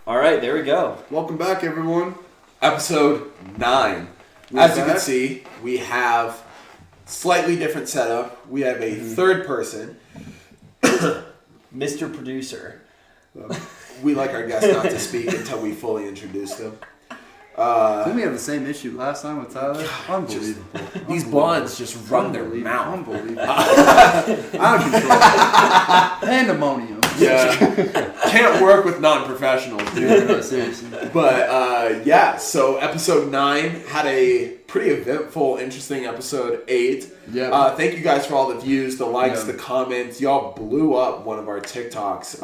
All right, there we go. Welcome back, everyone. Episode 9. As you can see, we have slightly different setup. We have a third person. Mr. Producer. We like our guests not to speak until we fully introduce them. Didn't we have the same issue last time with Tyler? Unbelievable. These blondes just run their mouth. Unbelievable. Out of control. Pandemonium. Yeah. Can't work with non-professionals, dude. No, seriously. But, so episode 9 had a pretty eventful, interesting episode 8. Yeah. Thank you guys for all the views, the likes, the comments. Y'all blew up one of our TikToks.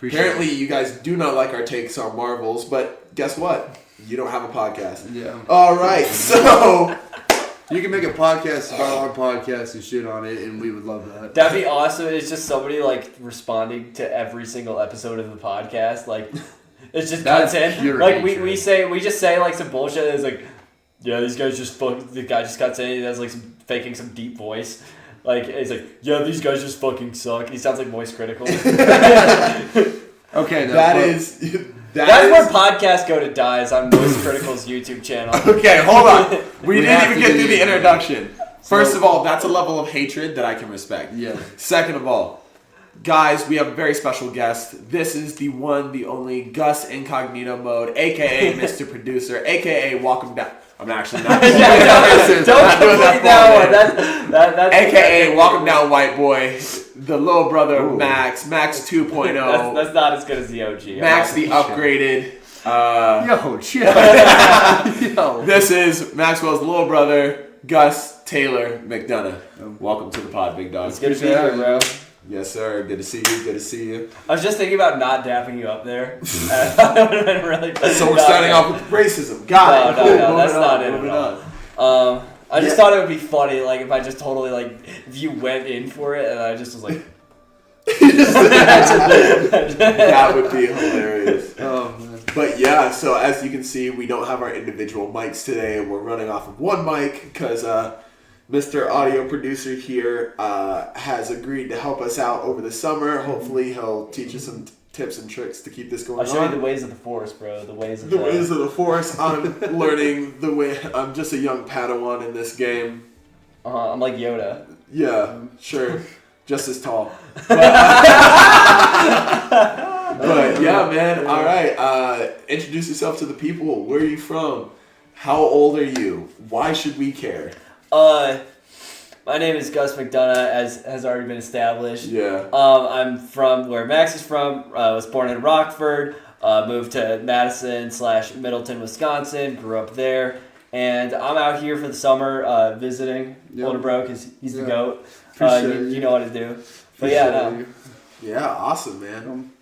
Apparently, you guys do not like our takes on Marvels, but guess what? You don't have a podcast. Yeah. All right, so you can make a podcast about our podcast and shit on it, and we would love that. That'd be awesome. It's just somebody like responding to every single episode of the podcast. Like, it's just content. Like we just say like some bullshit. And it's like, yeah, these guys just the guy just got saying he has like faking some deep voice. Like it's like, yeah, these guys just fucking suck. He sounds like Moist Critical. Okay, That's where podcasts go to die, is on Moist Critical's YouTube channel. Okay, hold on. We didn't even get through the introduction. First of all, that's a level of hatred that I can respect. Yeah. Second of all, guys, we have a very special guest. This is the one, the only Gus Incognito Mode, a.k.a. Mr. Producer, a.k.a. Welcome Down. I'm actually not. Don't complete that one. That's a.k.a. Welcome Down White Boy, the little brother of Max 2.0. That's not as good as the OG. Max the upgraded. Yo. This is Maxwell's little brother, Gus Taylor Mcdonough. Welcome to the pod, big dog. It's good to be here, bro. Yes, sir. Good to see you. Good to see you. I was just thinking about not dapping you up there. That would have been really So we're starting off with racism. Got it. No, that's not it at all. I just thought it would be funny, like, if I just totally, like, if you went in for it, and I just was like... That would be hilarious. Oh, man. But yeah, so as you can see, we don't have our individual mics today. We're running off of one mic because Mr. Audio Producer here has agreed to help us out over the summer. Hopefully he'll teach us some tips and tricks to keep this going on. I'll show you the ways of the Force, bro. The ways of the Force. I'm learning the way. I'm just a young Padawan in this game. I'm like Yoda. Yeah, sure. Just as tall. But yeah, man. All right. Introduce yourself to the people. Where are you from? How old are you? Why should we care? My name is Gus Mcdonough, as has already been established. Yeah. I'm from where Max is from. I was born in Rockford. Moved to Madison/Middleton, Wisconsin. Grew up there. And I'm out here for the summer visiting older bro because he's the GOAT. You know what to do. But Yeah, awesome, man.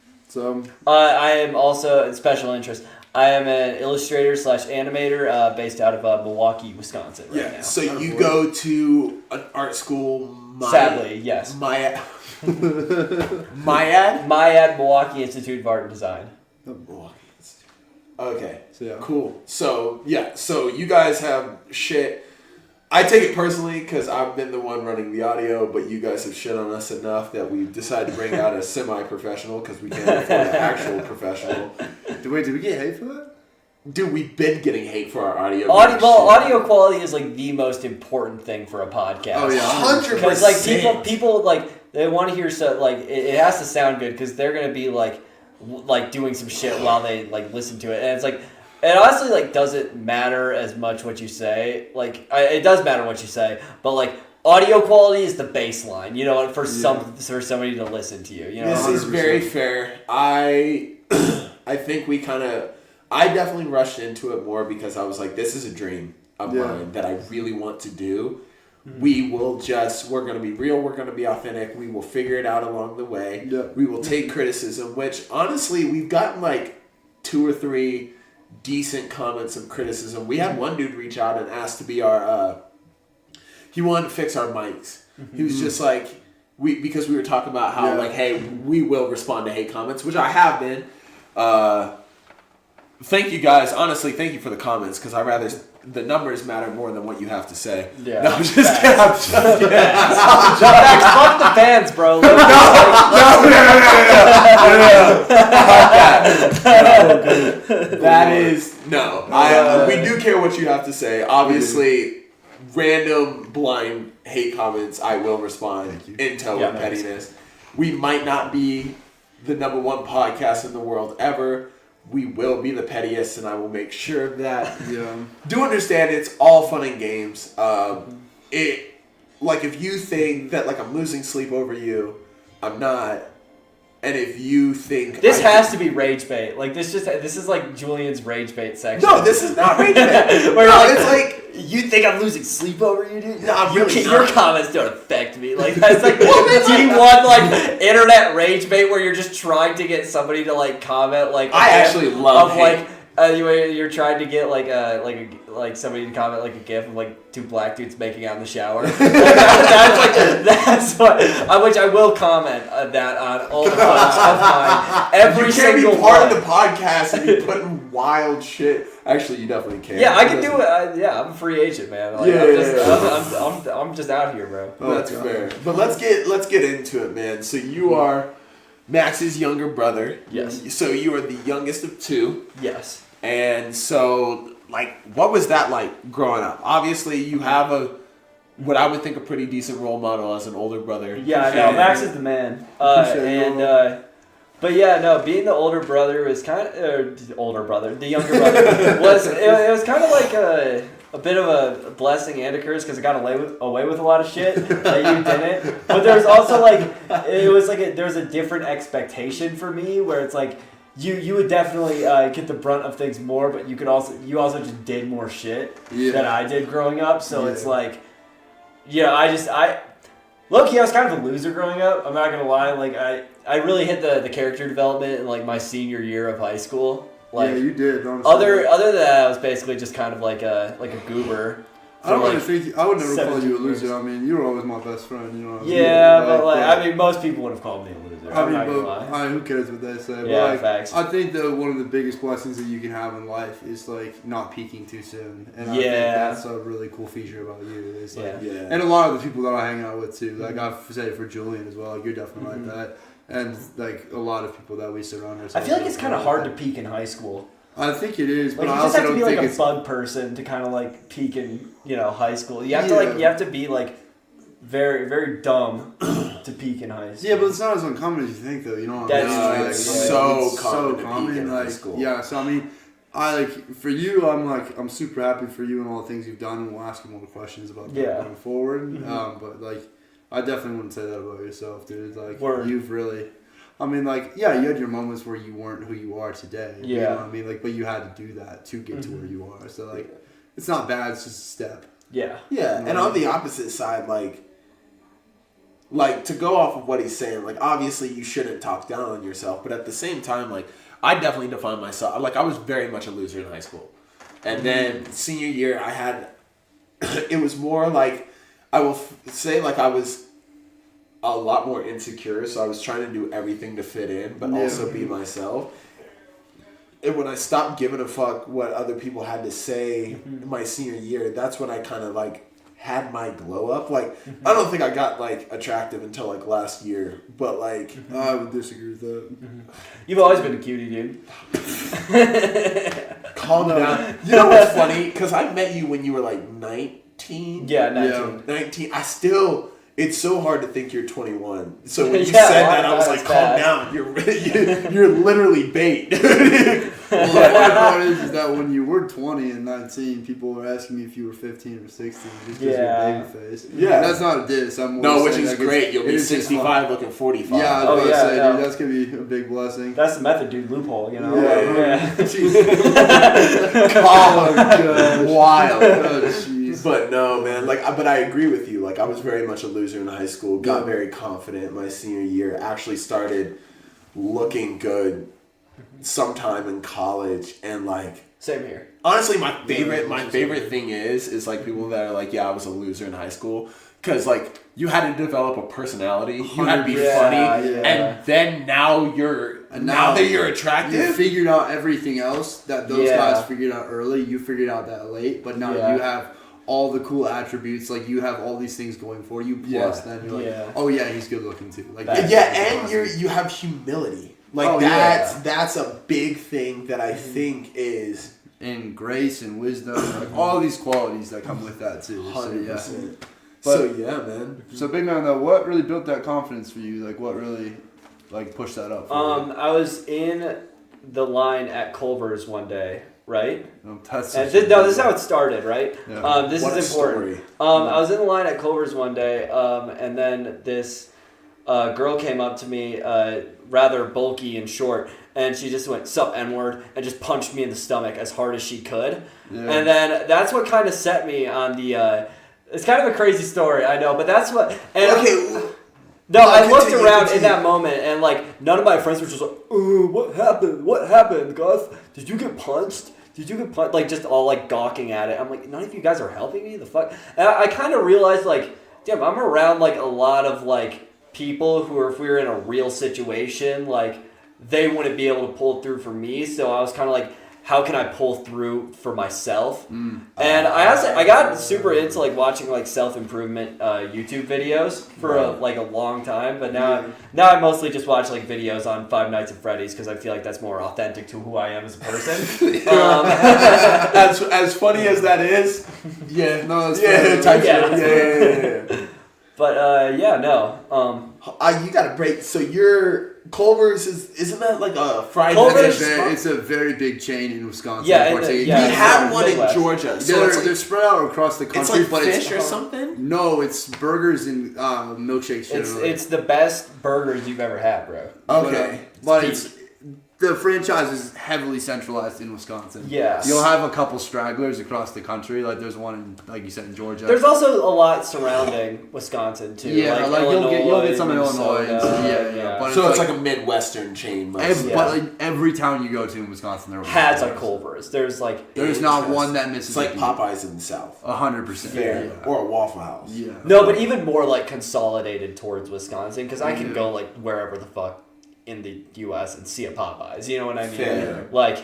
I am also a special interest. I am an illustrator/animator based out of Milwaukee, Wisconsin right now. So you go to an art school? Sadly, yes. Myad? Myad, Milwaukee Institute of Art and Design. Okay, cool. So you guys have shit. I take it personally because I've been the one running the audio, but you guys have shit on us enough that we decided to bring out a semi-professional because we can't afford an actual professional. Wait, did we get hate for that? Dude, we've been getting hate for our audio. Audio quality is like the most important thing for a podcast. Oh yeah, 100%. Because like people like they want to hear stuff like it has to sound good because they're gonna be like doing some shit while they like listen to it, and it's like. It honestly like doesn't matter as much what you say. Like it does matter what you say, but like audio quality is the baseline. You know, for somebody to listen to you. You know, this 100%. Is very fair. I think I definitely rushed into it more because I was like, this is a dream of mine that I really want to do. Mm-hmm. We're going to be real. We're going to be authentic. We will figure it out along the way. Yeah. We will take criticism, which honestly we've gotten like 2 or 3 decent comments of criticism. We had one dude reach out and ask to be our he wanted to fix our mics. He was just like because we were talking about how like, hey, we will respond to hate comments, which I have been. Thank you guys. Honestly, thank you for the comments because the numbers matter more than what you have to say. Yeah. No, I'm just kidding. Fuck the fans, bro. No. That is no. We do care what you have to say. Obviously, random blind hate comments I will respond in tow with pettiness. We might not be the number one podcast in the world ever. We will be the pettiest, and I will make sure of that. Yeah. Do understand it's all fun and games. If you think that I'm losing sleep over you, I'm not. And if you think this has to be rage bait, this is like Julian's rage bait section. No, this is not rage bait. It's like you think I'm losing sleep over you, dude? No, I'm really your comments don't affect me. That's like, do you want internet rage bait where you're just trying to get somebody to comment I actually love hate. You're trying to get somebody to comment a gif of two black dudes making out in the shower. That's what which I will comment that on all the posts of mine. Every single be part of the podcast and be putting wild shit. Actually, you definitely can. Yeah, I can do it. I'm a free agent, man. I'm just out here, bro. That's fair. But let's get into it, man. So you are Max's younger brother. Yes. So you are the youngest of two. Yes. And so, what was that like growing up? Obviously, you have what I would think a pretty decent role model as an older brother. Yeah, I know. Max is the man. But yeah, no, being the older brother was kind of, the younger brother it was kind of like a bit of a blessing and a curse because I got away with a lot of shit that you didn't. But there's also there was a different expectation for me where it's like you would definitely get the brunt of things more, but you also just did more shit than I did growing up. So it's like, low-key, I was kind of a loser growing up. I'm not gonna lie. I really hit the character development in my senior year of high school. Yeah, you did. Honestly. Other than that, I was basically just kind of like a goober. I don't really think I would never call you a loser. I mean, you were always my best friend. You know. Yeah, but most people would have called me a loser. I'm not gonna lie. Who cares what they say? Yeah, but facts. I think that one of the biggest blessings that you can have in life is not peaking too soon, and I think that's a really cool feature about you. It's and a lot of the people that I hang out with too. I say for Julian as well. You're definitely like that, and a lot of people that we surround ourselves. I feel like it's kind of hard to peak in high school. I think it is, but you I just also have to don't be think a bug person to kind of peak in high school. You have to you have to be very very dumb to peak in high school. Yeah, but it's not as uncommon as you think, though. You know, it's so common to peak in high school. Yeah, so I mean, for you, I'm super happy for you and all the things you've done, and we'll ask you more questions about that going forward. Mm-hmm. But I definitely wouldn't say that about yourself, dude. Word. You've really. I mean, you had your moments where you weren't who you are today. Yeah. You know what I mean? But you had to do that to get to where you are. So, it's not bad. It's just a step. Yeah. Yeah. And on the opposite side, to go off of what he's saying, obviously you shouldn't talk down on yourself. But at the same time, I definitely define myself. I was very much a loser in high school. And then senior year, I had, it was more I will say I was a lot more insecure, so I was trying to do everything to fit in, but also be myself. And when I stopped giving a fuck what other people had to say in my senior year, that's when I kind of had my glow up. I don't think I got attractive until last year, but I would disagree with that. You've always been a cutie, dude. Calm down. You know what's funny? Because I met you when you were 19. Yeah, 19. 19. It's so hard to think you're 21. So when you said that, I was calm down. You're literally bait. Well, the funny part is that when you were 20 and 19, people were asking me if you were 15 or 16 just because you're a baby face. Yeah. And that's not a diss. Which is great. You'll be 65 looking 45. Yeah, I was about to say, dude, that's going to be a big blessing. That's the method, dude. Loophole, you know? Yeah. Wild. Oh, jeez. But no, man. But I agree with you. I was very much a loser in high school. Got very confident my senior year. Actually started looking good sometime in college, and same here. Honestly, my favorite thing is people that are I was a loser in high school, because you had to develop a personality, you had to be funny, and then now that you're attractive, you figured out everything else that those guys figured out early. You figured out that late, but now you have all the cool attributes, you have all these things going for you. Plus, then you're oh yeah, he's good looking too. and you have humility. Like that's a big thing that I think is in grace and wisdom, like all these qualities that come with that too. 100%. So man. So big man though, what really built that confidence for you? Like what really like pushed that up for you? I was in the line at Culver's one day, right? This is how it started, right? Yeah. This what is important. Story. I was in the line at Culver's one day, and then this girl came up to me, rather bulky and short, and she just went, "Sup, N-word," and just punched me in the stomach as hard as she could. Yeah. And then that's what kind of set me on the... it's kind of a crazy story, I know, but that's what... And okay. No, I looked around in that moment, and, like, none of my friends were just like, what happened? What happened, Gus? Did you get punched? Did you get punched? Like, just all, like, gawking at it. I'm like, none of you guys are helping me? The fuck? And I kind of realized, like, damn, I'm around, like, a lot of, like, people who are, if we were in a real situation, like, they wouldn't be able to pull through for me. So I was kind of like, how can I pull through for myself? And I got super into like watching like self-improvement YouTube videos for a long time, but now I mostly just watch like videos on Five Nights at Freddy's because I feel like that's more authentic to who I am as a person. As funny as that is, yeah, no, that's yeah. But you got to break. So your Culver's isn't that like a fried? It's a very big chain in Wisconsin. Yeah, we have one in Georgia. So they're spread out across the country. It's like fish or something. No, it's burgers and milkshakes. It's the best burgers you've ever had, bro. Okay, but the franchise is heavily centralized in Wisconsin. Yeah. You'll have a couple stragglers across the country. Like there's one in, like you said, in Georgia. There's also a lot surrounding Wisconsin too. Yeah, like you'll get some in Illinois. Yeah. But so it's like a Midwestern chain. But like every town you go to in Wisconsin, there has a Culver's. There's not one that misses. It's like Popeyes in the South. 100%. Yeah. Or a Waffle House. Yeah. No, but even more like consolidated towards Wisconsin because I can go like wherever the fuck in the U.S. and see a Popeyes, you know what I mean? Fair. Like,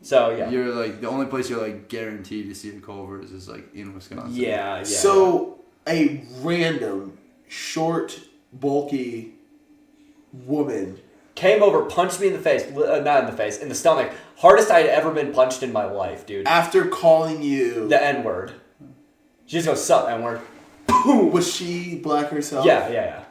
so yeah. You're like the only place you're like guaranteed to see a Culver's is like in Wisconsin. Yeah. So a random, short, bulky woman came over, punched me in the face, not in the face, in the stomach. Hardest I had ever been punched in my life, dude. After calling you the N-word. She just goes, "Sup, N-word." Was she black herself? Yeah.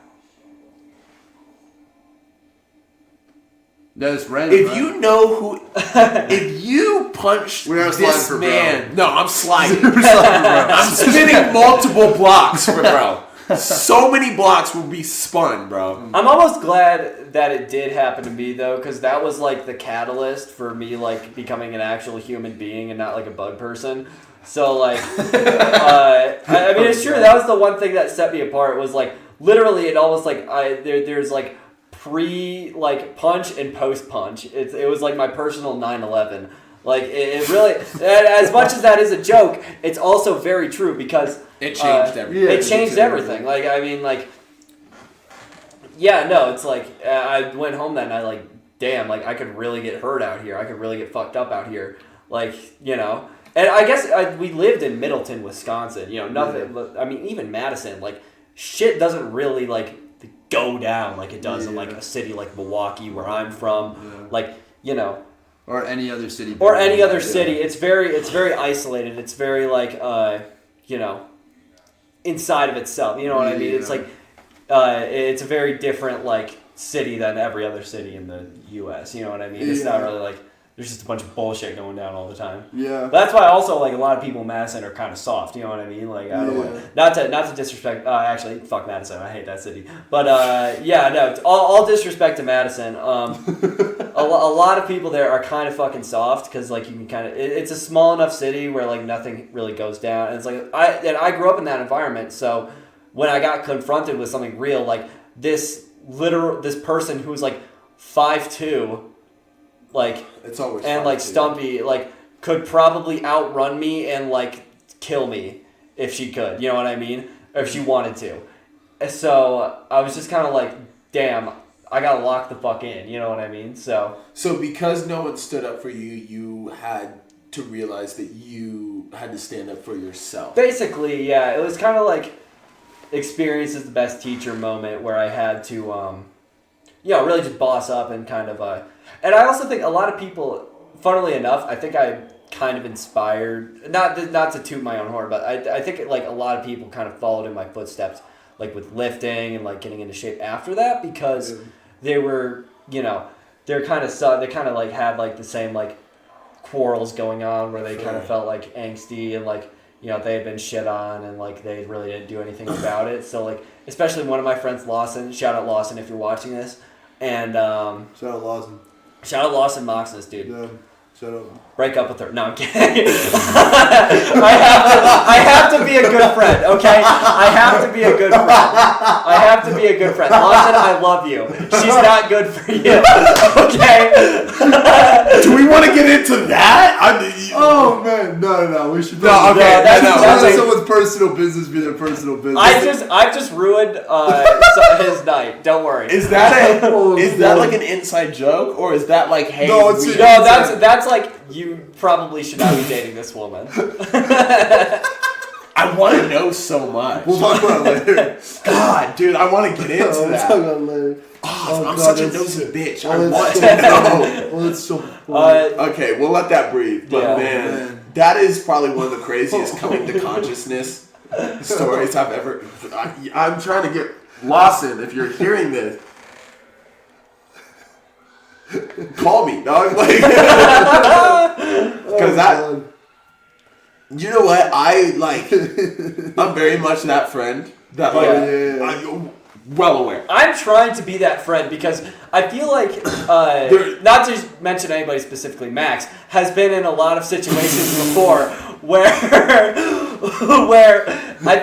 That's random. If you know who, if you punched this man, no, I'm sliding. I'm spinning multiple blocks, bro. So many blocks will be spun, bro. I'm almost glad that it did happen to me though, because that was like the catalyst for me like becoming an actual human being and not like a bug person. So like, I mean, it's true. That was the one thing that set me apart. Was like literally, it almost like there's like pre like punch and post punch. It was like my personal 9/11. Like it really, as much as that is a joke, it's also very true because it changed everything. It changed everything. Like I mean, like it's like I went home that night like, damn, like I could really get hurt out here. I could really get fucked up out here. Like and I guess we lived in Middleton, Wisconsin. Nothing. Yeah. I mean, even Madison, like shit doesn't really like go down like it does in like a city like Milwaukee where I'm from, like or any other city. It's very isolated. It's very like inside of itself. You know what I mean? It's like it's a very different like city than every other city in the U.S. You know what I mean? It's not really like there's just a bunch of bullshit going down all the time. Yeah. But that's why also like a lot of people in Madison are kind of soft. You know what I mean? Like I don't want not to disrespect. Actually, fuck Madison. I hate that city. But all disrespect to Madison. A lot of people there are kind of fucking soft because like you can kind of it's a small enough city where like nothing really goes down. And it's like I grew up in that environment, so when I got confronted with something real like this person who's like 5'2", like it's always and like stumpy, like could probably outrun me and like kill me if she could, you know what I mean, or if she wanted to. So I was just kind of like, damn, I gotta lock the fuck in, you know what I mean? So because no one stood up for you, you had to realize that you had to stand up for yourself. Basically, yeah, it was kind of like experience is the best teacher moment where I had to really just boss up and kind of, and I also think a lot of people, funnily enough, I think I kind of inspired, not to toot my own horn, but I think like a lot of people kind of followed in my footsteps, like with lifting and like getting into shape after that, because they were, they kind of like had like the same like quarrels going on where they kind of felt like angsty and like, they had been shit on and like they really didn't do anything about it. So like, especially one of my friends, Lawson, shout out Lawson if you're watching this, and shout out Lawson. Shout out Lawson Moxness, dude. Yeah. Shut up. Break up with her. No, I'm kidding. I have to be a good friend, okay? I have to be a good friend. Lawson, I love you. She's not good for you, okay? Do we want to get into that? Oh man, no. We should. No, okay. That's like someone's personal business be their personal business. I've just ruined his night. Don't worry. Is that like an inside joke, or is that like, hey? No, that's like, you probably should not be dating this woman. I want to know so much. We'll talk about it later. God, dude, I want to get into that. We'll talk about it later. I'm such a nosy bitch. I want to know. Well, it's so funny. Okay, we'll let that breathe. But man, that is probably one of the craziest coming to consciousness stories I've ever. I'm trying to get Lawson. If you're hearing this, call me, dog. Like, because that. You know what? I'm very much that friend that I'm well aware. I'm trying to be that friend because I feel like, not to mention anybody specifically, Max has been in a lot of situations before where I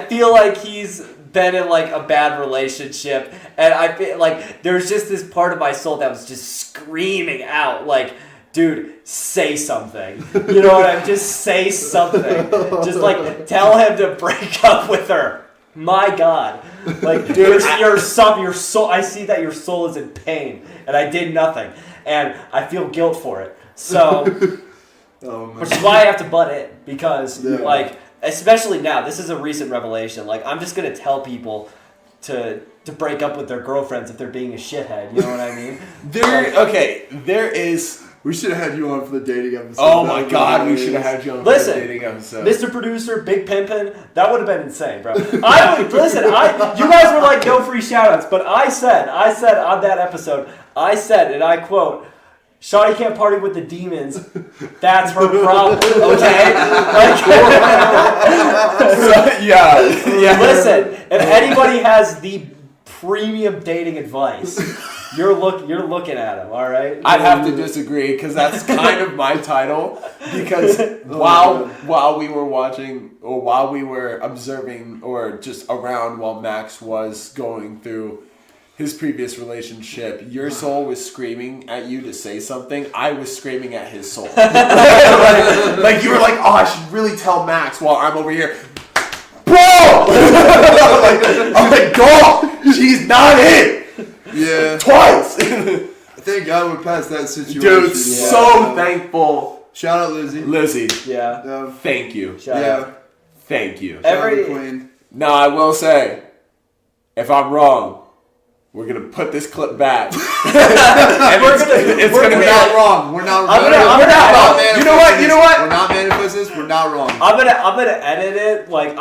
feel like he's been in like a bad relationship, and I feel like there's just this part of my soul that was just screaming out like, dude, say something. You know what I mean? Just say something. Just like tell him to break up with her. My God, like, dude, your soul. I see that your soul is in pain, and I did nothing, and I feel guilt for it. So, which is why I have to butt in, because like, especially now, this is a recent revelation. Like, I'm just gonna tell people to break up with their girlfriends if they're being a shithead. You know what I mean? There is. We should have had you on for the dating episode. Oh my God, we should have had you on for the dating episode. Mr. Producer, Big Pimpin', that would have been insane, bro. You guys were like, no free shoutouts, but I said on that episode, and I quote, Shawty can't party with the demons. That's her problem, okay? Yeah. Listen, if anybody has the premium dating advice, you're looking at him, all right? I'd have to disagree because that's kind of my title. Because while we were watching, or while we were observing, or just around while Max was going through his previous relationship, your soul was screaming at you to say something. I was screaming at his soul. like you were like, oh, I should really tell Max while I'm over here. Bro! I'm like, dog, she's not it. Yeah. Twice. Thank God we're past that situation. Dude, so thankful. Shout out Lizzie. Yeah. Thank you. Shout out. Thank you. Shout out the Queen. Now, I will say, if I'm wrong, we're going to put this clip back. We're not wrong. We're not wrong. You know what? We're not manifesting this. We're not wrong. I'm gonna edit it. Like,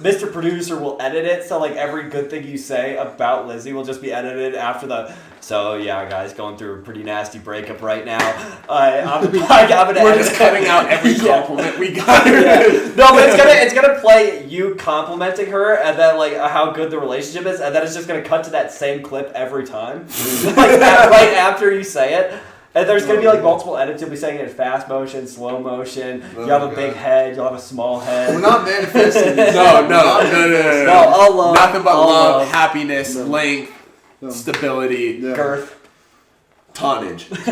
Mr. Producer will edit it, so like every good thing you say about Lizzie will just be edited after the. So yeah, guys, going through a pretty nasty breakup right now. I'm gonna. We're just cutting out every compliment we got. No, but it's gonna play you complimenting her, and then like how good the relationship is, and then it's just gonna cut to that same clip every time, like right after you say it. And there's going to be like multiple edits. You'll be saying it in fast motion, slow motion. You have a big head. You'll have a small head. We're not manifesting. No. All love. Nothing but love, happiness, length, stability, girth, tonnage. But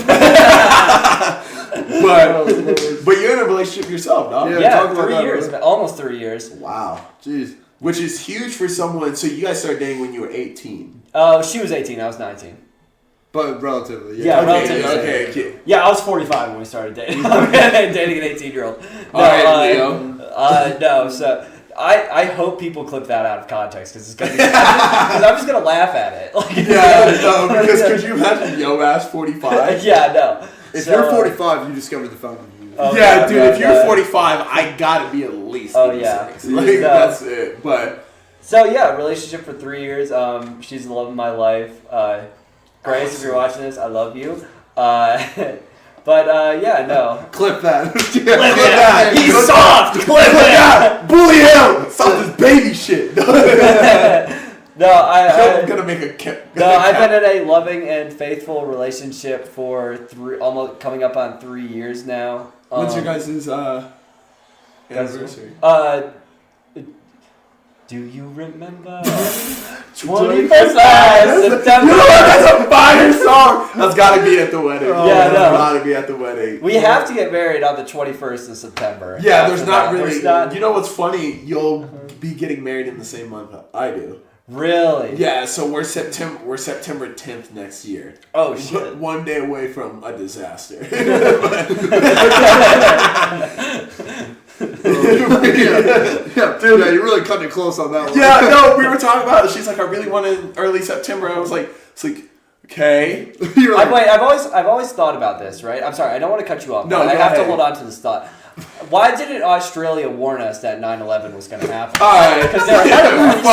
you're in a relationship yourself, dog. Yeah, 3 years. Almost 3 years. Wow. Jeez. Which is huge for someone. So you guys started dating when you were 18. She was 18. I was 19. But relatively, yeah. Okay. Yeah, I was 45 when we started dating. Dating an 18-year-old. No, Leo. No, so I hope people clip that out of context because it's gonna be because I'm just gonna laugh at it. Like, because could you imagine yo ass 45? Yeah, no. If you're 45, you discovered the fountain of youth. Oh, yeah, dude. If you're 45, I gotta be at least 86. Like, that's it. But so yeah, relationship for 3 years. She's the love of my life. Grace, if you're watching this, I love you. But yeah, no. Clip that. Clip that. He's soft. Clip that. Bully him. Stop this baby shit. No, I'm gonna make a. I've been in a loving and faithful relationship for almost coming up on 3 years now. When's your guys' anniversary? Do you remember? 21st September. You know what? That's a fire song. That's gotta be at the wedding. Yeah, no. Gotta be at the wedding. We have to get married on the 21st of September. Yeah, there's not really. You know what's funny? You'll be getting married in the same month I do. Really? Yeah. So we're September 10th next year. Oh shit! One day away from a disaster. Yeah, dude, yeah, you're really cutting it close on that one. Yeah, no, we were talking about it. She's like, I really want it early September. I was like, okay. You're like, I've always thought about this, right? I'm sorry, I don't want to cut you off. No, I have ahead. to hold on to this thought. Why didn't Australia warn us that 9/11 was going to happen? Alright. Because they're ahead of us,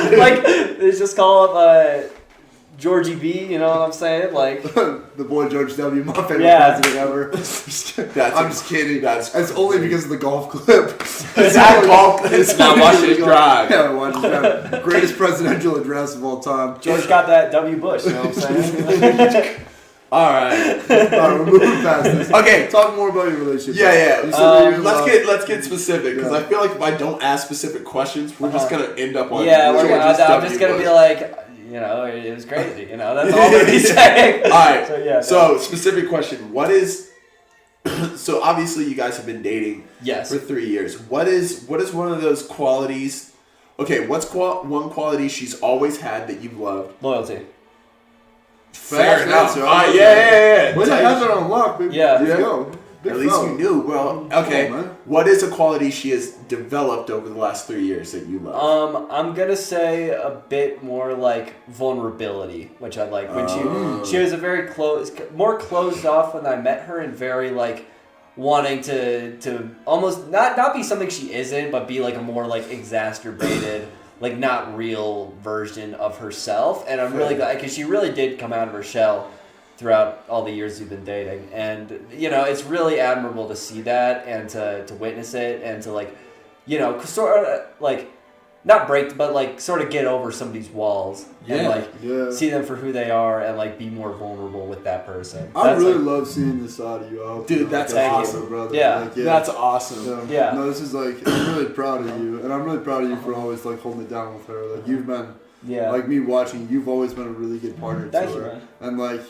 right? Like, they just call up Georgie B, you know what I'm saying? Like the boy George W, my favorite president ever. I'm just kidding. That's only because of the golf clip. It's not golf. It's not Washington Drive. Yeah, Washington Drive. Greatest presidential address of all time. George got that W. Bush, you know what I'm saying? Alright, we're moving past this. Okay, talk more about your relationship. Yeah. Let's get specific because I feel like if I don't ask specific questions, we're just gonna end up on. I'm just gonna be like. You know, it was crazy. You know, that's all we're saying. All right. So specific question: what is? So obviously, you guys have been dating. Yes. For 3 years. What is one of those qualities? Okay, what's one quality she's always had that you've loved? Loyalty. Fair enough. Yeah. When I have it on lock, baby. Yeah. Let's go. At least you knew. Well, okay. What is a quality she has developed over the last 3 years that you love? I'm gonna say a bit more like vulnerability, which I like. When she was a very more closed off when I met her, and very like wanting to almost not be something she isn't, but be like a more like exacerbated, like not real version of herself. And I'm really glad because she really did come out of her shell throughout all the years we've been dating, and you know it's really admirable to see that and to witness it and to like, you know, sort of like not break but like sort of get over some of these walls and like see them for who they are and like be more vulnerable with that person. I really love seeing this side of you, dude. That's awesome, brother. Yeah, that's awesome. No, this is like I'm really proud of you, and I'm really proud of you for always like holding it down with her. Like you've been, like me watching, you've always been a really good partner to her, man. And like.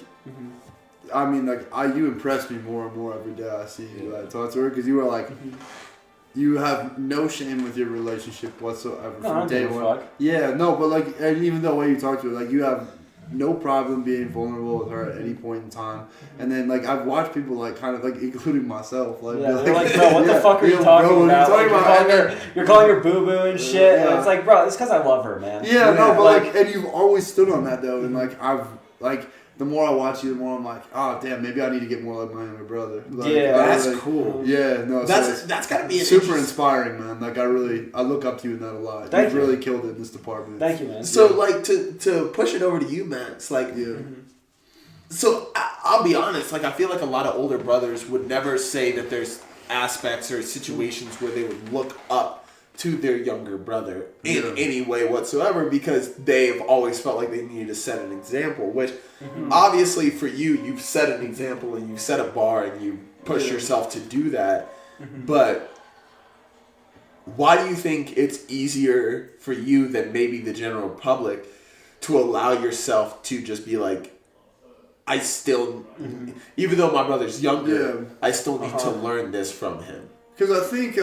I mean, like you impress me more and more every day I see you talk to her because you were like, you have no shame with your relationship whatsoever from day one. Yeah, no, but like, and even the way you talk to her, like you have no problem being vulnerable with her at any point in time. And then like I've watched people like kind of like including myself like, they're like, bro, what the fuck are you talking about? You're calling her boo boo and shit. And it's like, bro, it's because I love her, man. Yeah, no, but like, and you've always stood on that though, and like I've like. The more I watch you, the more I'm like, oh damn, maybe I need to get more like my younger brother. Like, that's cool. Yeah, no, that's gotta be super inspiring, man. Like I look up to you in that a lot. You've really killed it in this department. Thank you, man. So like to push it over to you, Max. Like, so I'll be honest. Like I feel like a lot of older brothers would never say that there's aspects or situations where they would look up to their younger brother in any way whatsoever because they've always felt like they needed to set an example, which obviously for you, you've set an example and you've set a bar and you push yourself to do that. But why do you think it's easier for you than maybe the general public to allow yourself to just be like, I still, even though my brother's younger, I still need to learn this from him? Because I think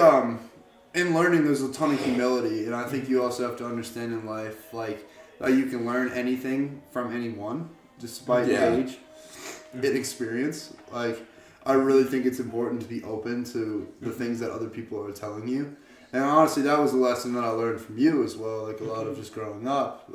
in learning, there's a ton of humility, and I think you also have to understand in life, like, that you can learn anything from anyone, despite age and experience. Like, I really think it's important to be open to the things that other people are telling you. And honestly, that was a lesson that I learned from you as well. Like a lot of just growing up,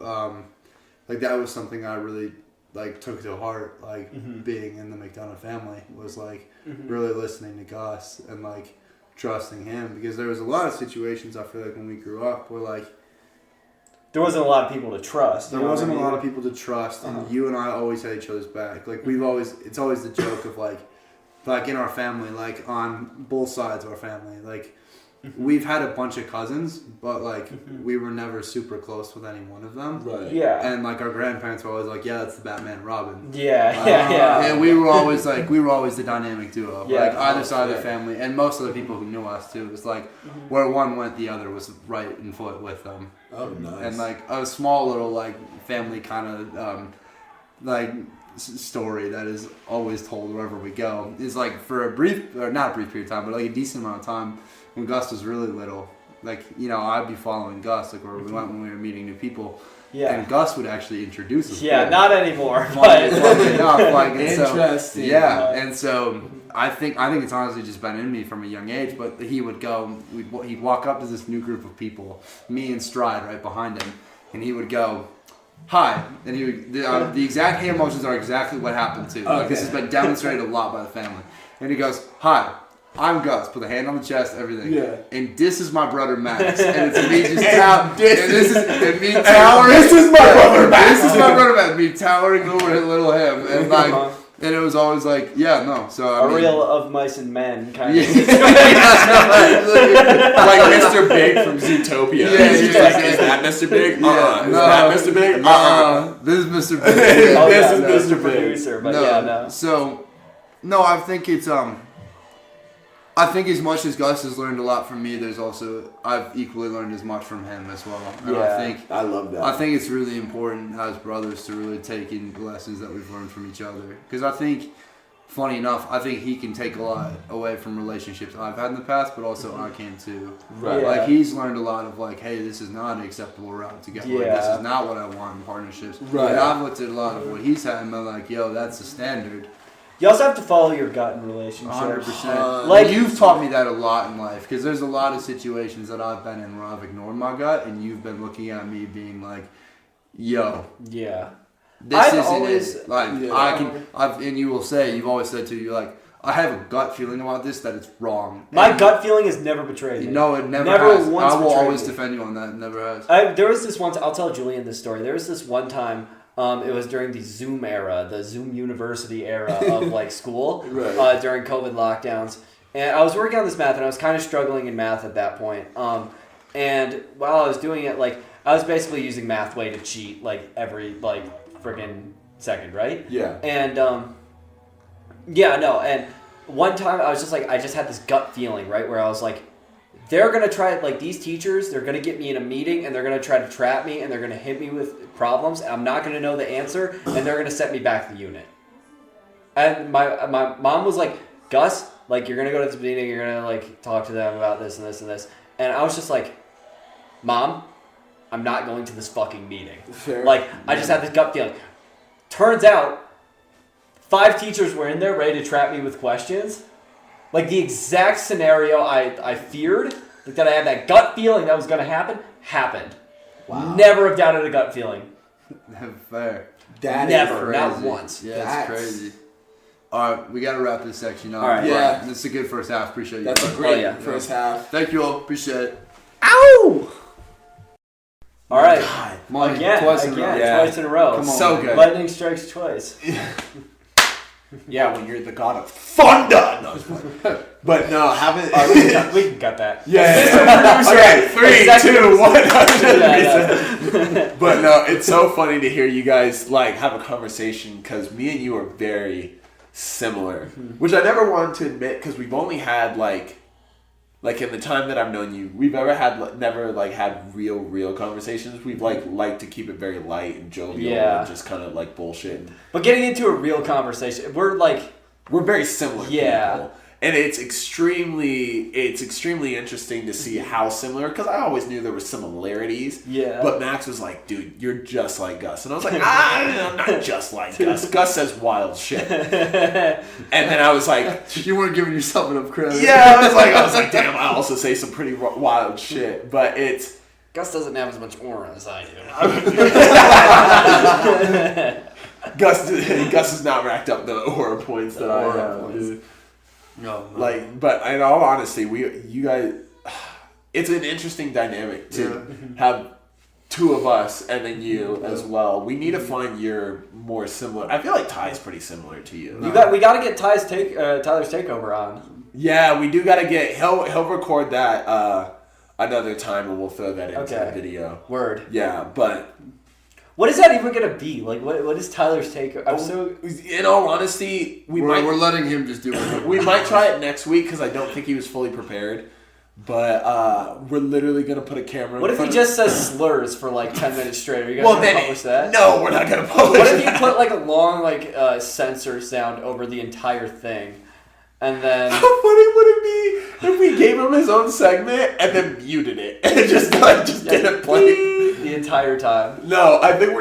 like that was something I really like took to heart. Like being in the Mcdonough family was like really listening to Gus and like trusting him, because there was a lot of situations I feel like when we grew up where like there wasn't a lot of people to trust. There wasn't a lot of people to trust, and you and I always had each other's back. Like it's always the joke of like in our family, like on both sides of our family, like. We've had a bunch of cousins, but like we were never super close with any one of them. Right. Yeah. And like our grandparents were always like, "Yeah, that's the Batman Robin." Yeah. And we were always the dynamic duo. Yeah. Like either side of the family, and most of the people who knew us too, it was like where one went, the other was right in foot with them. Oh, nice. And like a small little like family kind of story that is always told wherever we go is like for not a brief period of time, but like a decent amount of time. When Gus was really little, like, you know, I'd be following Gus, like where we went when we were meeting new people. Yeah. And Gus would actually introduce us. Yeah, not anymore. But interesting. So, yeah, and so I think it's honestly just been in me from a young age. But he would go, he'd walk up to this new group of people, me and Stride right behind him, and he would go, "Hi," and he would the exact hand motions are exactly what happened too. Like this has been demonstrated a lot by the family, and he goes, "Hi. I'm Gus." Put a hand on the chest, everything. Yeah. And this is my brother Max. And it's me just towering. This is my brother Max. This is my brother Max. Me towering over little him. And like, and it was always like, yeah, no. So I mean, real of mice and men kind of. Like Mr. Big from Zootopia. Yeah, is that Mr. Big? Is that Mr. Big? This is Mr. Big. This is Mr. Big. Producer, but no. So, no, I think it's I think as much as Gus has learned a lot from me, I've equally learned as much from him as well. And I love that. I think it's really important as brothers to really take in the lessons that we've learned from each other. Because I think, funny enough, I think he can take a lot away from relationships I've had in the past, but also I can too. Right. Yeah. Like he's learned a lot of like, hey, this is not an acceptable route to get. Yeah. This is not what I want in partnerships. Right. And I've looked at a lot of what he's had and been like, yo, that's the standard. You also have to follow your gut in relationships. 100%. Like you've taught me that a lot in life, because there's a lot of situations that I've been in where I've ignored my gut, and you've been looking at me being like, "Yo, yeah, this isn't it." Like and you will say, you've always said to you like, "I have a gut feeling about this that it's wrong." My gut feeling has never betrayed me. No, it never has. Once I will always defend you on that. It never has. There was this one. I'll tell Julian this story. There was this one time. It was during the Zoom era, the Zoom University era of like school, right. During COVID lockdowns. And I was working on this math, and I was kind of struggling in math at that point. And while I was doing it, like I was basically using Mathway to cheat like every like friggin' second, right? Yeah. And and one time I was just like, I just had this gut feeling, right, where I was like, they're going to try, like, these teachers, they're going to get me in a meeting, and they're going to try to trap me, and they're going to hit me with problems, and I'm not going to know the answer, and they're going to set me back the unit. And my mom was like, Gus, like, you're going to go to this meeting, you're going to, like, talk to them about this and this and this. And I was just like, Mom, I'm not going to this fucking meeting. Fair. Like, I just had this gut feeling. Turns out, 5 teachers were in there ready to trap me with questions. Like, the exact scenario I feared, like that I had that gut feeling that was going to happen, happened. Wow. Never have doubted a gut feeling. Fair. That Never, not once. Yeah, that's crazy. All right, we got to wrap this section up. All right. Yeah. This is a good first half. Appreciate you. That's a great first half. Thank you all. Appreciate it. Ow! All right. God. Money. Twice in a row. Come on. So good. Lightning strikes twice. Yeah, when you're the god of thunder. No, but no, haven't. We can cut that. Yeah. Okay, 3, 2, 1. But no, it's so funny to hear you guys like have a conversation, because me and you are very similar, which I never wanted to admit, because we've only had like in the time that I've known you, we've never had real conversations. We've liked to keep it very light and jovial and just kind of like bullshit. But getting into a real conversation, we're very similar. Yeah. People. And it's extremely interesting to see how similar, because I always knew there were similarities. Yeah. But Max was like, dude, you're just like Gus. And I was like, I'm not just like Gus. Gus says wild shit. And then I was like, you weren't giving yourself enough credit. yeah, I was like, damn, I also say some pretty wild shit. But it's... Gus doesn't have as much aura as I do. Gus has not racked up the aura points that I have, dude. No. Like, but in all honesty, you guys, it's an interesting dynamic to have two of us and then you as well. We need to find your more similar. I feel like Ty's pretty similar to you. We got to get Tyler's takeover on. Yeah, we do got to get. He'll record that another time and we'll throw that into the video. Word. Yeah, but. What is that even gonna be? Like, what is Tyler's take? In all honesty, we're letting him just do it. We might try it next week because I don't think he was fully prepared. But we're literally gonna put a camera. What if he just says slurs for like 10 minutes straight? Are you guys gonna publish that? No, we're not gonna publish. What if you put like a long censor sound over the entire thing, and then? How funny would it be if we gave him his own segment and then muted it and just didn't play the entire time? No, I think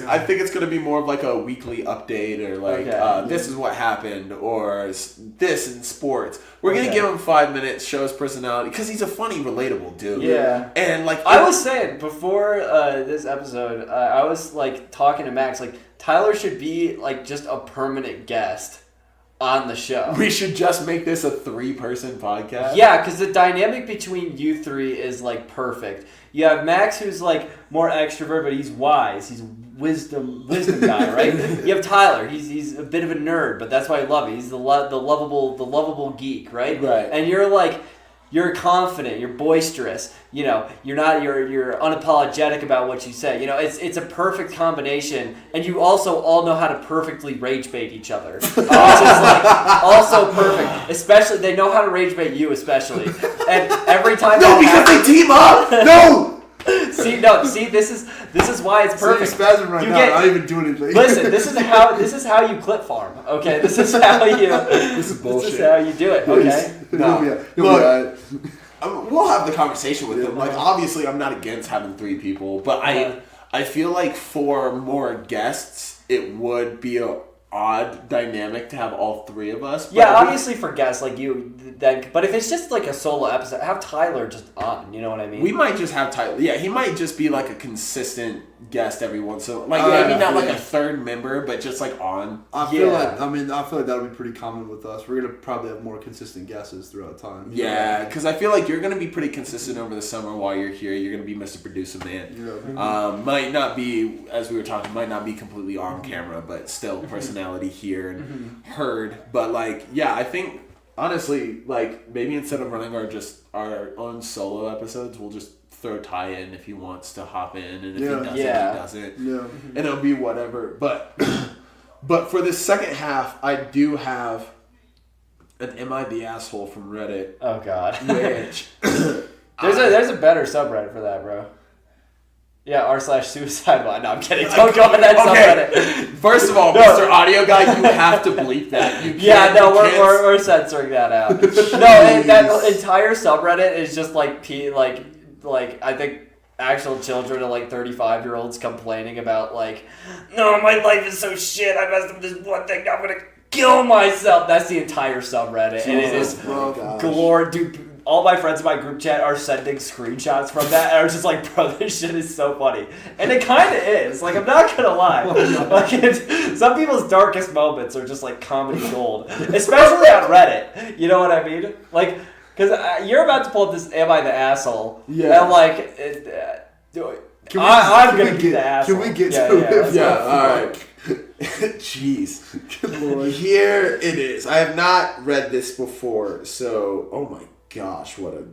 I think it's gonna be more of like a weekly update or like this is what happened or this in sports. We're gonna give him 5 minutes, show his personality because he's a funny, relatable dude. Yeah, and like I was saying before this episode, I was like talking to Max like Tyler should be like just a permanent guest on the show. We should just make this a 3-person podcast. Yeah, because the dynamic between you three is like perfect. You have Max, who's like more extrovert, but he's wise. He's wisdom guy, right? You have Tyler. He's a bit of a nerd, but that's why I love him. He's the lovable geek, right? Right. And you're confident. You're boisterous. You know, you're unapologetic about what you say. You know, it's a perfect combination, and you also all know how to perfectly rage bait each other, which is like also perfect. Especially they know how to rage bait you, especially. And every time because they team up. No. See, this is why it's perfect. So you're spazzing right now. I'm not even doing anything. Listen, this is how you clip farm. Okay, this is how you. This is bullshit. This is how you do it. Okay. No, look. We'll have the conversation with them. Like, obviously, I'm not against having 3 people, but I feel like for more guests, it would be a odd dynamic to have all 3 of us. Yeah, obviously for guests like you, but if it's just like a solo episode, have Tyler just on. You know what I mean? We might just have Tyler. Yeah, he might just be like a consistent guest every once in a while. Like maybe not like a third member, but just like on. I feel like that'll be pretty common with us. We're gonna probably have more consistent guesses throughout time. Yeah, because I feel like you're gonna be pretty consistent over the summer while you're here. You're gonna be Mr. Producer Man. Yeah. Might not be, as we were talking, might not be completely on camera, but still personality here and heard. But like, yeah, I think honestly, like maybe instead of running our own solo episodes, we'll just throw Ty in if he wants to hop in, and if he doesn't, he doesn't. Yeah. And it'll be whatever. But for this second half, I do have an Am I the Asshole from Reddit. Oh God. Which there's a better subreddit for that, bro. Yeah, r/suicide one. No, I'm kidding. Don't go on that subreddit. First of all, Mr. Audio Guy, you have to bleep that. You can't, we're censoring that out. No, that entire subreddit is just like I think actual children of like 35-year-olds complaining about like, no, my life is so shit. I messed up this one thing. I'm gonna kill myself. That's the entire subreddit, and it is galore, dude. All my friends in my group chat are sending screenshots from that and are just like, bro, this shit is so funny. And it kind of is. Like, I'm not going to lie. Like, some people's darkest moments are just like comedy gold. Especially on Reddit. You know what I mean? Like, because you're about to pull up this Am I the Asshole? Yeah. And like, I'm going to be the asshole. Can we get to it? Yeah, all right. Jeez. Good Lord. Here it is. I have not read this before, so, oh my gosh, what a...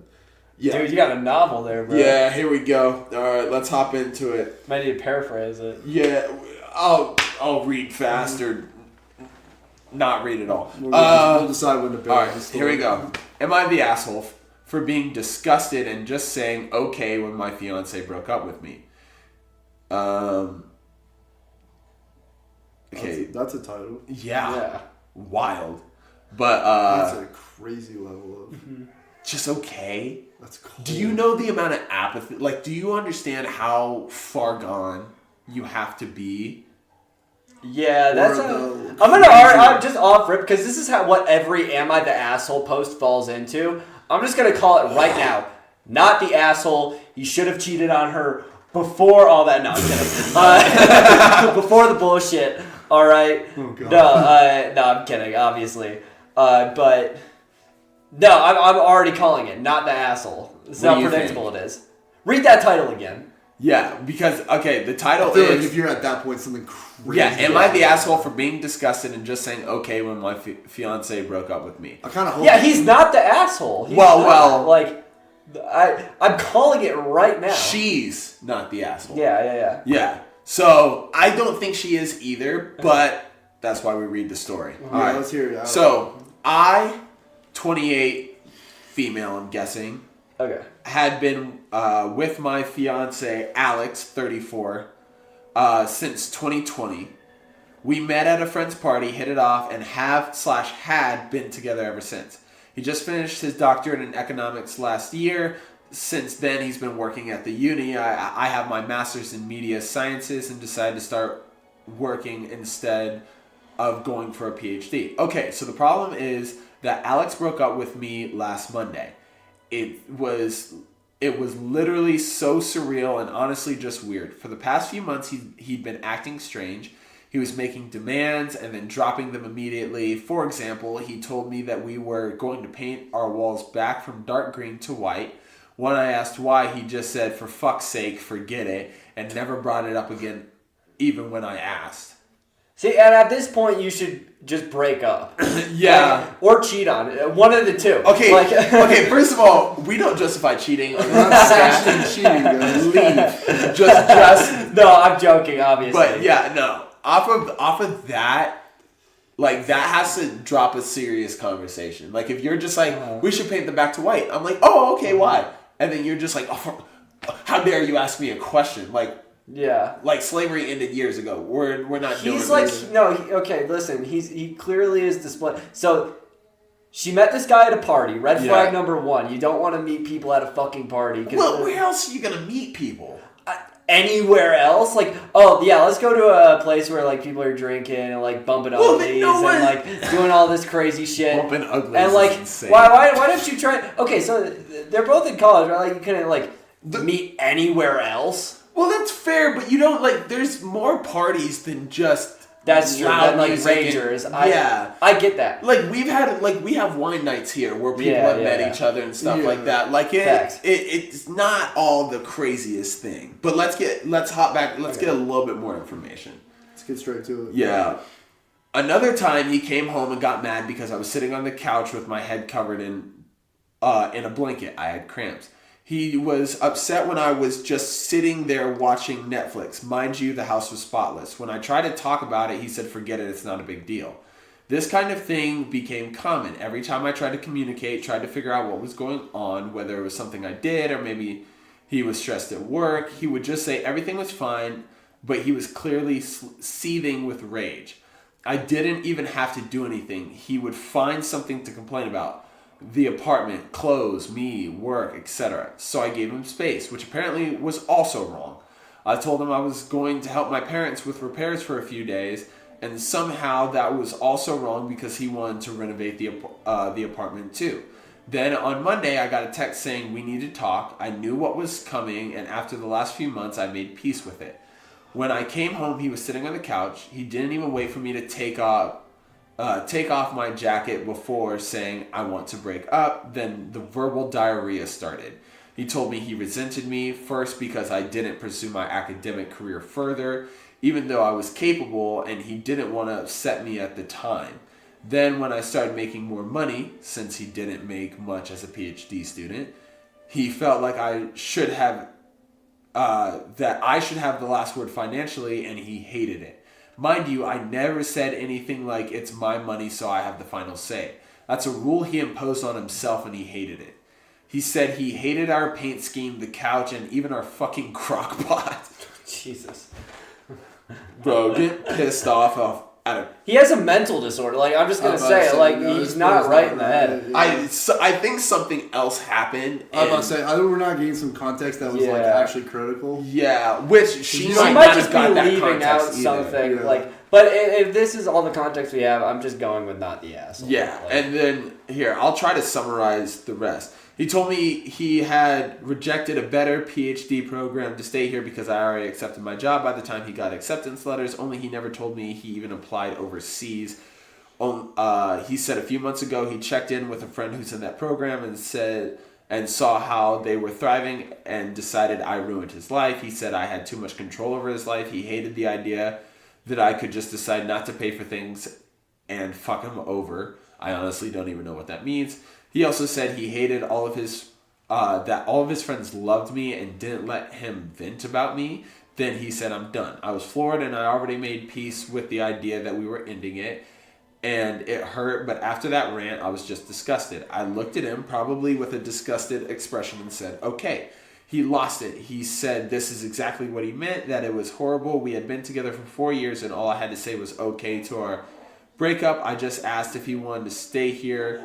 Yeah. Dude, you got a novel there, bro. Yeah, here we go. All right, let's hop into it. Might need to paraphrase it. Yeah, I'll read fast or not read at all. We'll decide when to paraphrase. All right, here we go. Am I the asshole for being disgusted and just saying okay when my fiance broke up with me? Okay, that's a title. Yeah. Wild. But that's a crazy level of just okay. That's cool. Do you know the amount of apathy? Like, do you understand how far gone you have to be? Yeah, that's. I'm just off rip because this is what every "Am I the asshole?" post falls into. I'm just gonna call it right now. Not the asshole. You should have cheated on her before all that. No, I'm kidding. Before the bullshit. All right. Oh, God. No, I'm kidding. Obviously, but no, I'm already calling it. Not the asshole. It's how predictable it is. Read that title again. Yeah, because the title I feel is. like if you're at that point, something crazy. Yeah, am I the asshole for being disgusted and just saying okay when my fiance broke up with me? I kind of hope. Yeah, he's not the asshole. I'm calling it right now. She's not the asshole. Yeah. So I don't think she is either, but that's why we read the story. All right, let's hear it. So I, 28, female, I'm guessing. Okay. Had been with my fiance Alex, 34, since 2020. We met at a friend's party, hit it off, and had been together ever since. He just finished his doctorate in economics last year. Since then, he's been working at the uni. I have my master's in media sciences and decided to start working instead of going for a PhD. Okay, so the problem is that Alex broke up with me last Monday. It was literally so surreal and honestly just weird. For the past few months, he'd been acting strange. He was making demands and then dropping them immediately. For example, he told me that we were going to paint our walls back from dark green to white. When I asked why, he just said, for fuck's sake, forget it, and never brought it up again, even when I asked. See, and at this point, you should just break up. Yeah. Or cheat on it. One of the two. Okay, first of all, we don't justify cheating. We're not sexting cheating, guys. Leave. Just. No, I'm joking, obviously. But yeah, no. Off of that, like, that has to drop a serious conversation. Like, if you're just like, we should paint them back to white. I'm like, oh, okay, why? And then you're just like, oh, how dare you ask me a question? Like, yeah, like slavery ended years ago. We're not doing He's like, this. no, okay, listen, he clearly is displaying. So, she met this guy at a party. Red flag number one. You don't want to meet people at a fucking party. Well, where else are you going to meet people? Anywhere else? Like, oh, yeah, let's go to a place where, like, people are drinking and, like, bumping uglies and, like, doing all this crazy shit. Bumping uglies and, like, is insane. Why don't you try... Okay, so they're both in college, right? Like, you couldn't, like, meet anywhere else? Well, that's fair, but you don't, like, there's more parties than just... That's true. Than, like, ragers. I get that. Like, we have wine nights here where people have met each other and stuff like that. Like, it's not all the craziest thing. But let's get a little bit more information. Let's get straight to it. Yeah. Another time he came home and got mad because I was sitting on the couch with my head covered in a blanket. I had cramps. He was upset when I was just sitting there watching Netflix. Mind you, the house was spotless. When I tried to talk about it, he said, forget it, it's not a big deal. This kind of thing became common. Every time I tried to communicate, tried to figure out what was going on, whether it was something I did or maybe he was stressed at work, he would just say everything was fine, but he was clearly seething with rage. I didn't even have to do anything. He would find something to complain about. The apartment, clothes, me, work, etc. So I gave him space, which apparently was also wrong. I told him I was going to help my parents with repairs for a few days, and somehow that was also wrong because he wanted to renovate the apartment too. Then on Monday, I got a text saying we need to talk. I knew what was coming, and after the last few months, I made peace with it. When I came home, he was sitting on the couch. He didn't even wait for me to take off my jacket before saying I want to break up. Then the verbal diarrhea started. He told me he resented me first because I didn't pursue my academic career further, even though I was capable, and he didn't want to upset me at the time. Then when I started making more money, since he didn't make much as a PhD student, he felt like I should have the last word financially, and he hated it. Mind you, I never said anything like, it's my money, so I have the final say. That's a rule he imposed on himself, and he hated it. He said he hated our paint scheme, the couch, and even our fucking crock pot. Jesus. Bro, get pissed off He has a mental disorder. Like, I'm just gonna say, he's not right in the head. I think something else happened. I'm about to say, either we're not getting some context that was actually critical. Yeah, which she might just be leaving out something. Like, but if this is all the context we have, I'm just going with not the asshole. Yeah, and then here I'll try to summarize the rest. He told me he had rejected a better PhD program to stay here because I already accepted my job by the time he got acceptance letters, only he never told me he even applied overseas. He said a few months ago he checked in with a friend who's in that program and saw how they were thriving and decided I ruined his life. He said I had too much control over his life. He hated the idea that I could just decide not to pay for things and fuck him over. I honestly don't even know what that means. He also said he hated that all of his friends loved me and didn't let him vent about me. Then he said, I'm done. I was floored and I already made peace with the idea that we were ending it. And it hurt, but after that rant, I was just disgusted. I looked at him, probably with a disgusted expression, and said, okay. He lost it. He said this is exactly what he meant, that it was horrible. We had been together for 4 years and all I had to say was okay to our breakup. I just asked if he wanted to stay here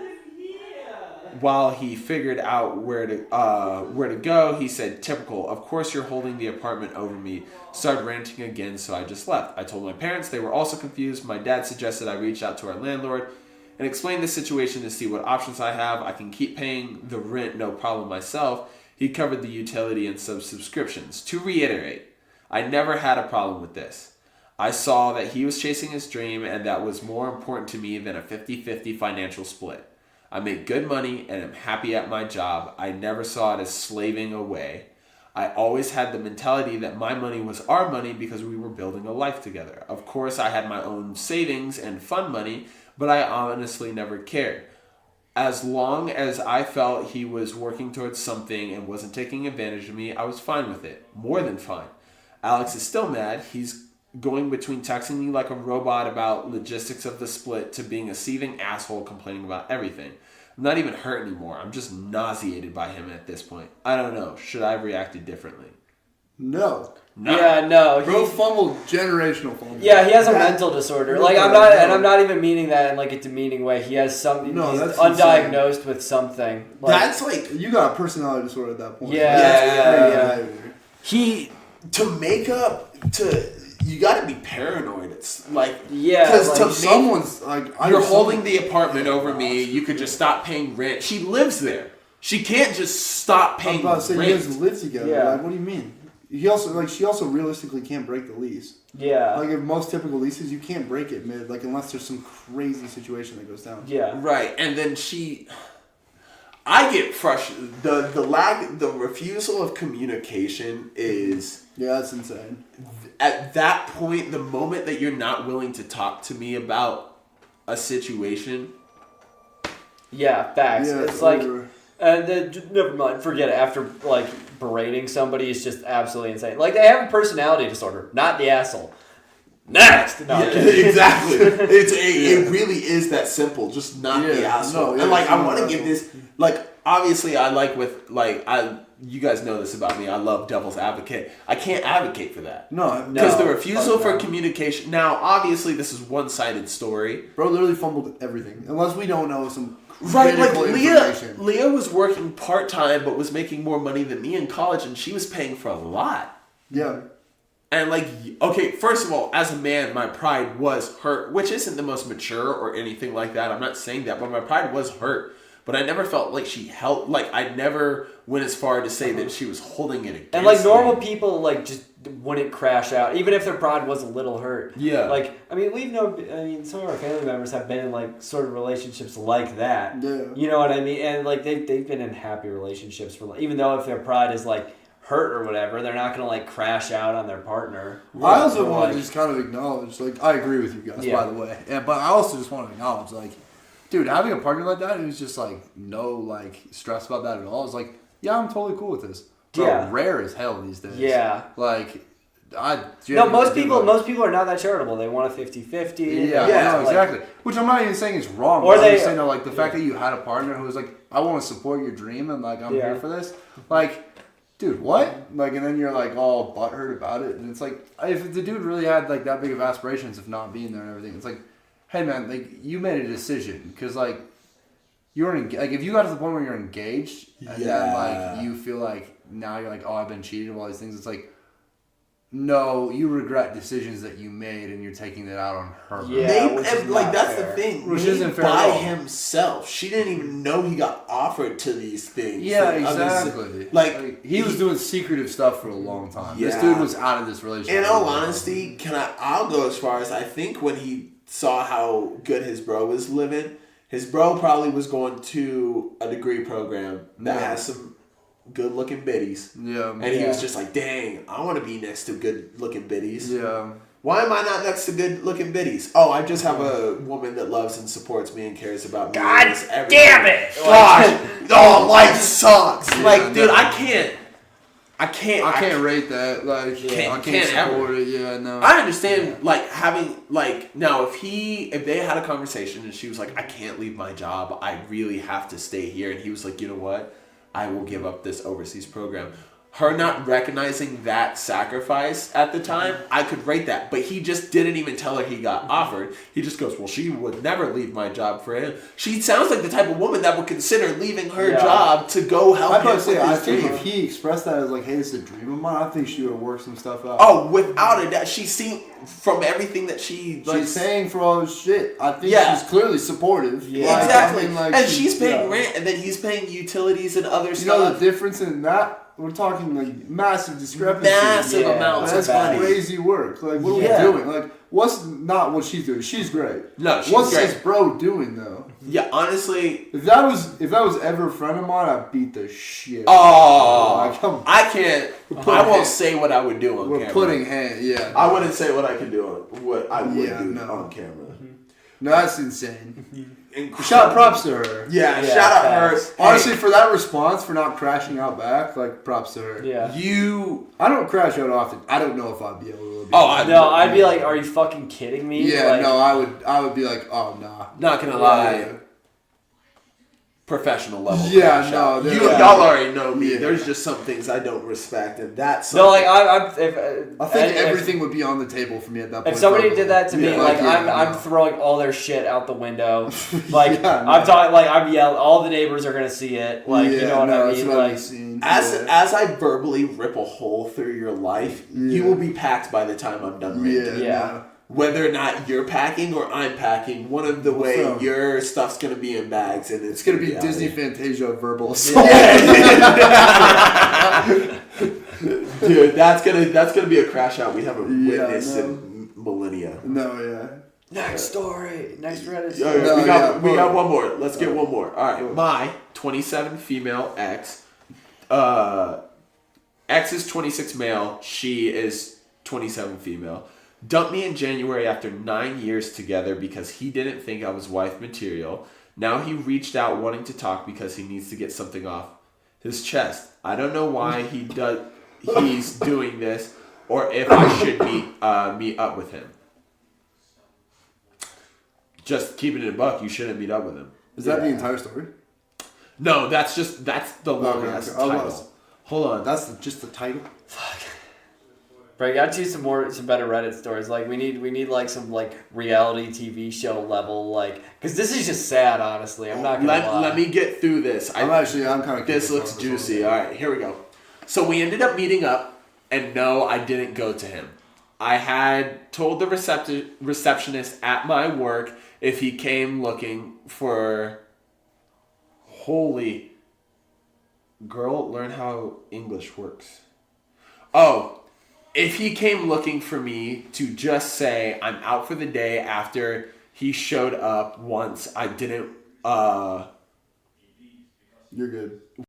while he figured out where to go. He said, typical. Of course you're holding the apartment over me. Started ranting again, so I just left. I told my parents. They were also confused. My dad suggested I reach out to our landlord and explain the situation to see what options I have. I can keep paying the rent, no problem myself. He covered the utility and subscriptions. To reiterate, I never had a problem with this. I saw that he was chasing his dream and that was more important to me than a 50-50 financial split. I make good money and am happy at my job. I never saw it as slaving away. I always had the mentality that my money was our money because we were building a life together. Of course, I had my own savings and fun money, but I honestly never cared. As long as I felt he was working towards something and wasn't taking advantage of me, I was fine with it. More than fine. Alex is still mad. He's going between texting me like a robot about logistics of the split to being a seething asshole complaining about everything. I'm not even hurt anymore. I'm just nauseated by him at this point. I don't know. Should I have reacted differently? No. Yeah, no. Bro fumbled, generational fumble. Yeah, he has a mental disorder. Like, I'm not even meaning that in like a demeaning way. He has something. He's undiagnosed insane. With something. Like, that's like you got a personality disorder at that point. Yeah. You got to be paranoid. It's like, because like someone's like, you're holding the apartment over me. You could just stop paying rent. She lives there. She can't just stop paying rent. I'm about to say you guys live together. Yeah. Like, what do you mean? She also realistically can't break the lease. Yeah. Like, if most typical leases, you can't break it mid, like, unless there's some crazy situation that goes down. Yeah. Right. And then I get frustrated. The refusal of communication is... Yeah, that's insane. At that point, the moment that you're not willing to talk to me about a situation... Yeah, facts. Yeah, it's like... And then, never mind, forget it. After, like, berating somebody is just absolutely insane. Like, they have a personality disorder, not the asshole. Next! No, exactly. It really is that simple, just not the asshole. No, and, like, I want to give this... Like, obviously, I like with... Like, you guys know this about me. I love devil's advocate. I can't advocate for that. No. Because the refusal for communication... Now, obviously, this is one-sided story. Bro literally fumbled everything. Unless we don't know some... Right, like Leah was working part-time but was making more money than me in college and she was paying for a lot. Yeah. And like, okay, first of all, as a man, my pride was hurt, which isn't the most mature or anything like that. I'm not saying that, but my pride was hurt. But I never felt like she held, like I never went as far to say that she was holding it against me. And like normal me. people like just wouldn't crash out, even if their pride was a little hurt. Yeah. Like, I mean, some of our family members have been in like sort of relationships like that. Yeah. You know what I mean? And like they've been in happy relationships for even though if their pride is like hurt or whatever, they're not gonna like crash out on their partner. I also want to just kind of acknowledge, like, I agree with you guys, by the way. Yeah, but I also just want to acknowledge, like, dude, having a partner like that who's just like no like stress about that at all is like, yeah, I'm totally cool with this. Bro, rare as hell these days. Yeah. Like, most people are not that charitable. They want a 50-50. Yeah, exactly. Which I'm not even saying is wrong. Or I'm saying that, like, the fact that you had a partner who was like, I want to support your dream and like I'm here for this. Like, dude, what? Like, and then you're like all butthurt about it, and it's like, if the dude really had like that big of aspirations of not being there and everything, it's like, hey man, like you made a decision because like you're like if you got to the point where you're engaged and then like you feel like now you're like, oh, I've been cheated of all these things. It's like, no, you regret decisions that you made, and you're taking that out on her. Yeah, that's fair. The thing. Which isn't fair by himself. She didn't even know he got offered to these things. Yeah, exactly. Like he was doing secretive stuff for a long time. Yeah. This dude was out of this relationship. In all honesty, I'll go as far as I think when he saw how good his bro was living, his bro probably was going to a degree program that has some good looking biddies. Yeah. And he was just like, dang, I want to be next to good looking biddies. Yeah. Why am I not next to good looking biddies? Oh, I just have a woman that loves and supports me and cares about me. God damn it! Gosh. Oh, life sucks. Yeah, like, dude, I can't rate that. Like, I can't support it. Yeah, no. I understand, like, having, like, now, if they had a conversation and she was like, I can't leave my job, I really have to stay here. And he was like, you know what? I will give up this overseas program. Her not recognizing that sacrifice at the time, I could rate that. But he just didn't even tell her he got offered. He just goes, well, she would never leave my job for him. She sounds like the type of woman that would consider leaving her job to go help him with his I think dream. if he expressed that as like, hey, this is a dream of mine, I think she would have worked some stuff out. Oh, without a doubt. She seemed, from everything that she's saying for all this shit, I think she's clearly supportive. Yeah. Like, exactly. I mean, like, and she's paying rent, and then he's paying utilities and other stuff. You know the difference in that? We're talking like massive discrepancy. Massive amounts of money. That's crazy work. Like, what are we doing? Like, what's not what she's doing? She's great. No, she's what's great. his bro doing though? Yeah, honestly, if that was ever a friend of mine, I'd beat the shit. Oh, I can't. I won't say what I would do on camera. We're putting hand. Yeah, I wouldn't say what I can do on what I would do on camera. No, that's insane. Props to her. Yeah, shout out her. Honestly, for that response, for not crashing out back, like, props to her. Yeah. I don't crash out often. I don't know if I'd be able to. I'd be like, are you fucking kidding me? Yeah, like, no, I would be like, oh, nah. Not gonna lie. Professional level. Yeah, no. Y'all already know me. Yeah. There's just some things I don't respect, and that's I think everything would be on the table for me at that point. If somebody did that to me, I'm throwing all their shit out the window. Like I'm talking, like I'm yelling. All the neighbors are gonna see it. Like you know what I mean? Like as I verbally rip a hole through your life, you will be packed by the time I'm done ranting. Yeah. Whether or not you're packing or I'm packing, one of the way your stuff's gonna be in bags, and it's gonna be Disney Fantasia verbal. Dude, that's gonna be a crash out we haven't witnessed in millennia. Next story, next Reddit story. We got one more. Let's get one more. All right, my 27 female ex. Ex is 26 male. She is 27 female. Dumped me in January after 9 years together because he didn't think I was wife material. Now he reached out wanting to talk because he needs to get something off his chest. I don't know why he's doing this or if I should meet up with him. Just keeping it a buck, you shouldn't meet up with him. Is that the entire story? No, that's the long ass title. Hold on. That's just the title? Fuck. Bro, you gotta choose some better Reddit stories. Like we need like some like reality TV show level, like, because this is just sad. Honestly, I'm not gonna lie. Let me get through this. I'm kind of. This looks juicy. All right, here we go. So we ended up meeting up, and no, I didn't go to him. I had told the receptionist at my work if he came looking for. Holy. Girl, learn how English works. Oh. If he came looking for me to just say I'm out for the day after he showed up once, I didn't. You're good.